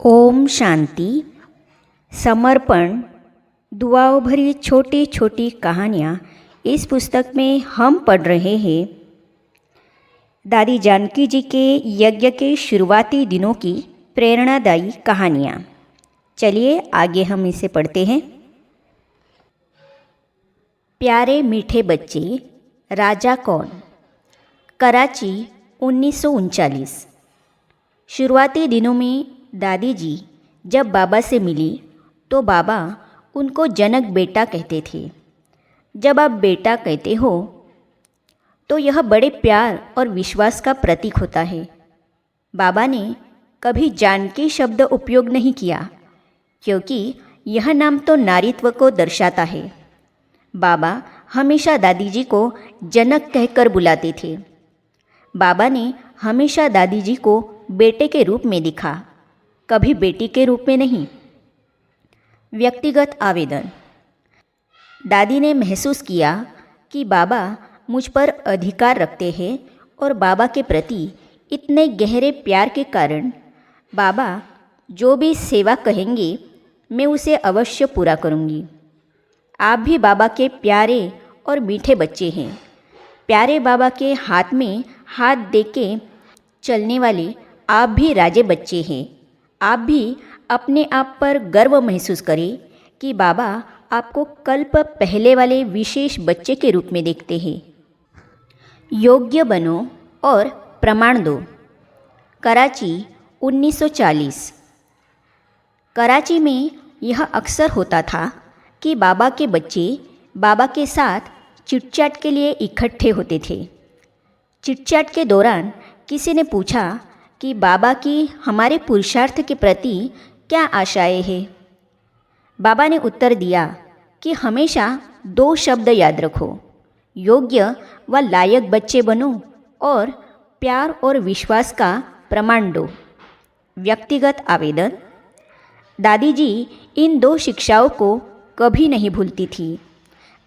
ओम शांति। समर्पण, दुआओं भरी छोटी छोटी कहानियाँ। इस पुस्तक में हम पढ़ रहे हैं दादी जानकी जी के यज्ञ के शुरुआती दिनों की प्रेरणादायी कहानियाँ। चलिए आगे हम इसे पढ़ते हैं। प्यारे मीठे बच्चे, राजा कौन। कराची 1939। शुरुआती दिनों में दादी जी जब बाबा से मिली तो बाबा उनको जनक बेटा कहते थे। जब आप बेटा कहते हो तो यह बड़े प्यार और विश्वास का प्रतीक होता है। बाबा ने कभी जानकी शब्द उपयोग नहीं किया क्योंकि यह नाम तो नारीत्व को दर्शाता है। बाबा हमेशा दादी जी को जनक कहकर बुलाते थे। बाबा ने हमेशा दादी जी को बेटे के रूप में दिखा, कभी बेटी के रूप में नहीं। व्यक्तिगत आवेदन। दादी ने महसूस किया कि बाबा मुझ पर अधिकार रखते हैं और बाबा के प्रति इतने गहरे प्यार के कारण बाबा जो भी सेवा कहेंगे मैं उसे अवश्य पूरा करूँगी। आप भी बाबा के प्यारे और मीठे बच्चे हैं। प्यारे बाबा के हाथ में हाथ दे के चलने वाले आप भी राजे बच्चे हैं। आप भी अपने आप पर गर्व महसूस करें कि बाबा आपको कल्प पहले वाले विशेष बच्चे के रूप में देखते हैं। योग्य बनो और प्रमाण दो। कराची 1940। कराची में यह अक्सर होता था कि बाबा के बच्चे बाबा के साथ चिटचाट के लिए इकट्ठे होते थे। चिटचाट के दौरान किसी ने पूछा कि बाबा की हमारे पुरुषार्थ के प्रति क्या आशाएं हैं। बाबा ने उत्तर दिया कि हमेशा 2 शब्द याद रखो, योग्य व लायक बच्चे बनो और प्यार और विश्वास का प्रमाण दो। व्यक्तिगत आवेदन। दादी जी इन 2 शिक्षाओं को कभी नहीं भूलती थी।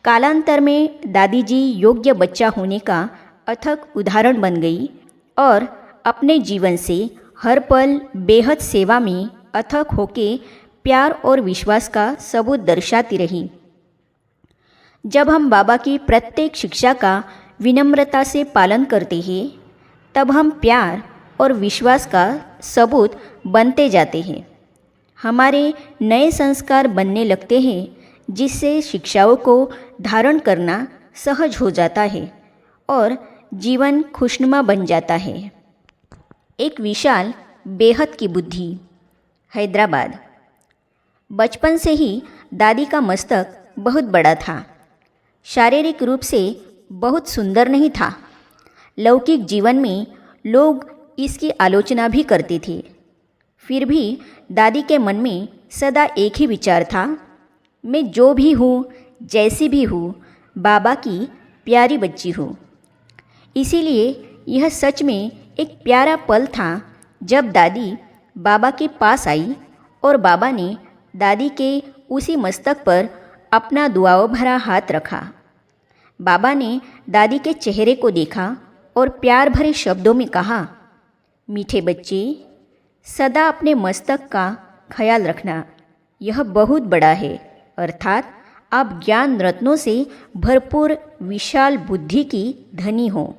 कालांतर में दादी जी योग्य बच्चा होने का अथक उदाहरण बन गई और अपने जीवन से हर पल बेहद सेवा में अथक होके प्यार और विश्वास का सबूत दर्शाती रही। जब हम बाबा की प्रत्येक शिक्षा का विनम्रता से पालन करते हैं तब हम प्यार और विश्वास का सबूत बनते जाते हैं। हमारे नए संस्कार बनने लगते हैं जिससे शिक्षाओं को धारण करना सहज हो जाता है और जीवन खुशनुमा बन जाता है। एक विशाल बेहद की बुद्धि। हैदराबाद। बचपन से ही दादी का मस्तक बहुत बड़ा था। शारीरिक रूप से बहुत सुंदर नहीं था। लौकिक जीवन में लोग इसकी आलोचना भी करते थे। फिर भी दादी के मन में सदा एक ही विचार था, मैं जो भी हूँ, जैसी भी हूँ, बाबा की प्यारी बच्ची हूँ। इसीलिए यह सच में एक प्यारा पल था जब दादी बाबा के पास आई और बाबा ने दादी के उसी मस्तक पर अपना दुआओं भरा हाथ रखा। बाबा ने दादी के चेहरे को देखा और प्यार भरे शब्दों में कहा, मीठे बच्चे, सदा अपने मस्तक का ख्याल रखना, यह बहुत बड़ा है। अर्थात आप ज्ञान रत्नों से भरपूर विशाल बुद्धि की धनी हो।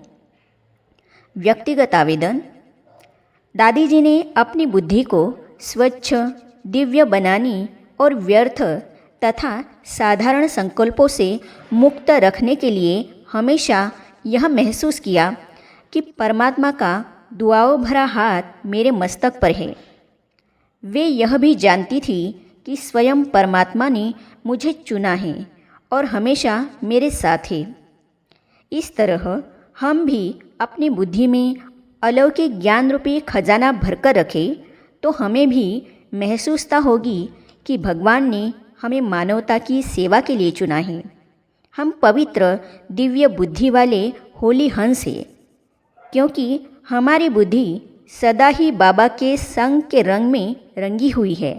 व्यक्तिगत आवेदन। दादी जी ने अपनी बुद्धि को स्वच्छ, दिव्य बनाने और व्यर्थ तथा साधारण संकल्पों से मुक्त रखने के लिए हमेशा यह महसूस किया कि परमात्मा का दुआओं भरा हाथ मेरे मस्तक पर है। वे यह भी जानती थी कि स्वयं परमात्मा ने मुझे चुना है और हमेशा मेरे साथ है। इस तरह हम भी अपनी बुद्धि में अलौकिक ज्ञान रूपी खजाना भरकर रखें तो हमें भी महसूसता होगी कि भगवान ने हमें मानवता की सेवा के लिए चुना है। हम पवित्र दिव्य बुद्धि वाले होली हंस हैं क्योंकि हमारी बुद्धि सदा ही बाबा के संग के रंग में रंगी हुई है।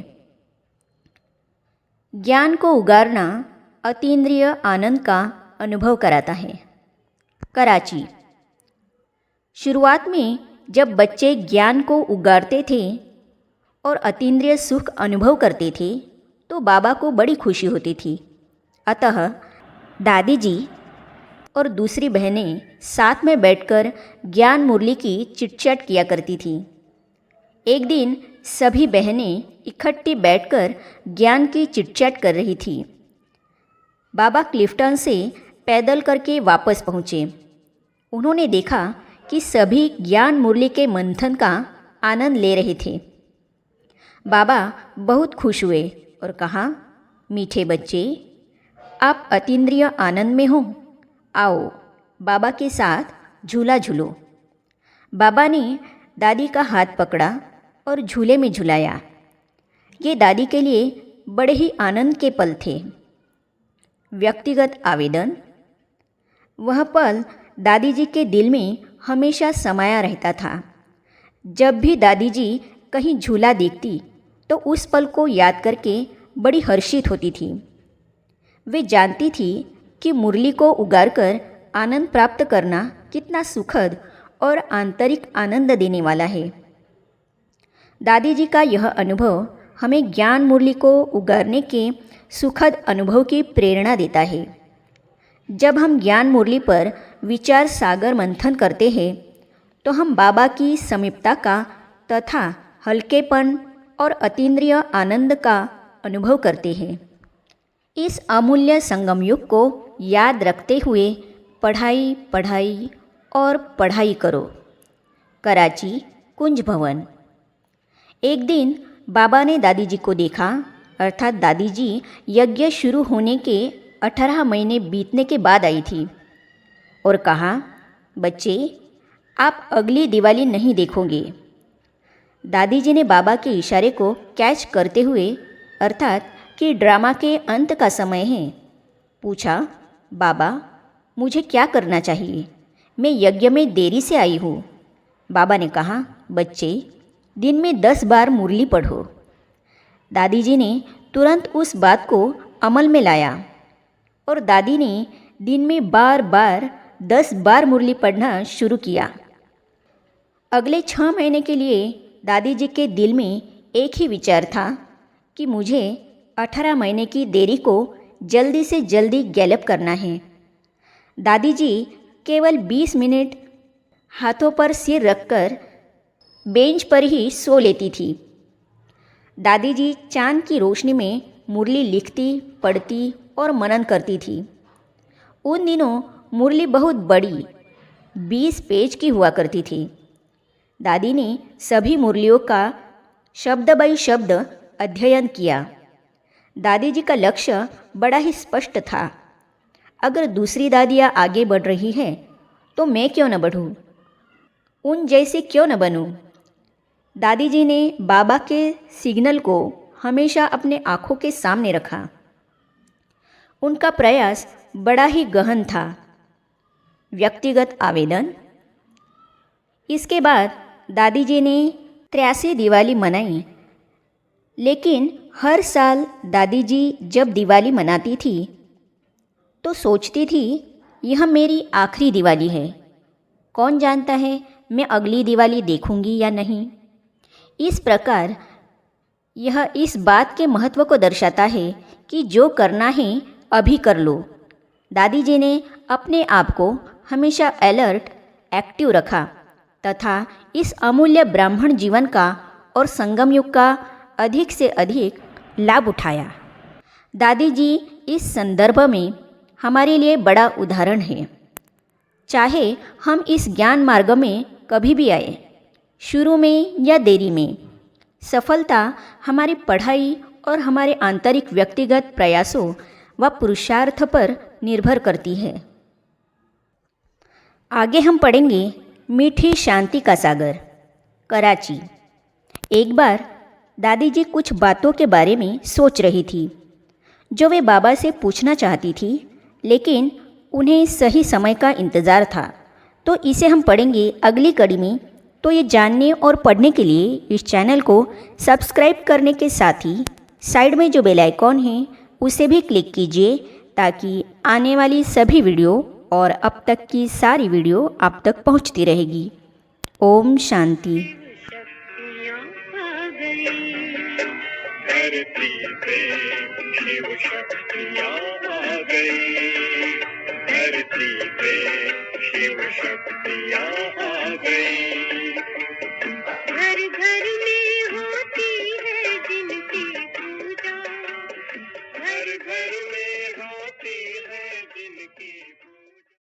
ज्ञान को उगारना अतीन्द्रिय आनंद का अनुभव कराता है। कराची। शुरुआत में जब बच्चे ज्ञान को उगारते थे और अतीन्द्रिय सुख अनुभव करते थे तो बाबा को बड़ी खुशी होती थी। अतः दादी जी और दूसरी बहनें साथ में बैठकर ज्ञान मुरली की चिटचैट किया करती थीं। एक दिन सभी बहनें इकट्ठी बैठकर ज्ञान की चिटचैट कर रही थीं। बाबा क्लिफ्टन से पैदल करके वापस पहुँचे। उन्होंने देखा कि सभी ज्ञान मुरली के मंथन का आनंद ले रहे थे। बाबा बहुत खुश हुए और कहा, मीठे बच्चे, आप अतीन्द्रिय आनंद में हो, आओ बाबा के साथ झूला झूलो। बाबा ने दादी का हाथ पकड़ा और झूले में झुलाया। ये दादी के लिए बड़े ही आनंद के पल थे। व्यक्तिगत आवेदन। वह पल दादी जी के दिल में हमेशा समाया रहता था। जब भी दादी जी कहीं झूला देखती तो उस पल को याद करके बड़ी हर्षित होती थी। वे जानती थी कि मुरली को उगारकर आनंद प्राप्त करना कितना सुखद और आंतरिक आनंद देने वाला है। दादी जी का यह अनुभव हमें ज्ञान मुरली को उगारने के सुखद अनुभव की प्रेरणा देता है। जब हम ज्ञान मुरली पर विचार सागर मंथन करते हैं तो हम बाबा की समीपता का तथा हल्केपन और अतीन्द्रिय आनंद का अनुभव करते हैं। इस अमूल्य संगम युग को याद रखते हुए पढ़ाई पढ़ाई और पढ़ाई करो। कराची, कुंज भवन। एक दिन बाबा ने दादी जी को देखा, अर्थात दादी जी यज्ञ शुरू होने के 18 महीने बीतने के बाद आई थी, और कहा, बच्चे, आप अगली दिवाली नहीं देखोगे। दादी जी ने बाबा के इशारे को कैच करते हुए, अर्थात कि ड्रामा के अंत का समय है, पूछा, बाबा मुझे क्या करना चाहिए? मैं यज्ञ में देरी से आई हूँ। बाबा ने कहा, बच्चे, दिन में 10 बार मुरली पढ़ो। दादी जी ने तुरंत उस बात को अमल में लाया और दादी ने दिन में बार बार 10 बार मुरली पढ़ना शुरू किया। अगले 6 महीने के लिए दादी जी के दिल में एक ही विचार था कि मुझे 18 महीने की देरी को जल्दी से जल्दी गैलप करना है। दादी जी केवल 20 मिनट हाथों पर सिर रखकर बेंच पर ही सो लेती थी। दादी जी चांद की रोशनी में मुरली लिखती, पढ़ती और मनन करती थी। उन दिनों मुरली बहुत बड़ी 20 पेज की हुआ करती थी। दादी ने सभी मुरलियों का शब्द बाई शब्द अध्ययन किया। दादी जी का लक्ष्य बड़ा ही स्पष्ट था। अगर दूसरी दादियाँ आगे बढ़ रही हैं तो मैं क्यों न बढ़ूँ, उन जैसे क्यों न बनूँ। दादी जी ने बाबा के सिग्नल को हमेशा अपने आँखों के सामने रखा। उनका प्रयास बड़ा ही गहन था। व्यक्तिगत आवेदन। इसके बाद दादी जी ने 83 दिवाली मनाई, लेकिन हर साल दादी जी जब दिवाली मनाती थी तो सोचती थी, यह मेरी आखिरी दिवाली है। कौन जानता है मैं अगली दिवाली देखूंगी या नहीं। इस प्रकार यह इस बात के महत्व को दर्शाता है कि जो करना है अभी कर लो। दादी जी ने अपने आप को हमेशा अलर्ट, एक्टिव रखा तथा इस अमूल्य ब्राह्मण जीवन का और संगम युग का अधिक से अधिक लाभ उठाया। दादी जी इस संदर्भ में हमारे लिए बड़ा उदाहरण है। चाहे हम इस ज्ञान मार्ग में कभी भी आए, शुरू में या देरी में, सफलता हमारी पढ़ाई और हमारे आंतरिक व्यक्तिगत प्रयासों व पुरुषार्थ पर निर्भर करती है। आगे हम पढ़ेंगे मीठी शांति का सागर, कराची। एक बार दादी जी कुछ बातों के बारे में सोच रही थी जो वे बाबा से पूछना चाहती थी, लेकिन उन्हें सही समय का इंतज़ार था। तो इसे हम पढ़ेंगे अगली कड़ी में। तो ये जानने और पढ़ने के लिए इस चैनल को सब्सक्राइब करने के साथ ही साइड में जो बेल आइकॉन है उसे भी क्लिक कीजिए, ताकि आने वाली सभी वीडियो और अब तक की सारी वीडियो आप तक पहुंचती रहेगी। ओम शांति। शक्तियाँ आ गई। धरती पे शिव शक्तियाँ आ गई, धरती पे शिव शक्तियाँ आ गई। घर घर में होती है जिनकी पूजा, घर घर में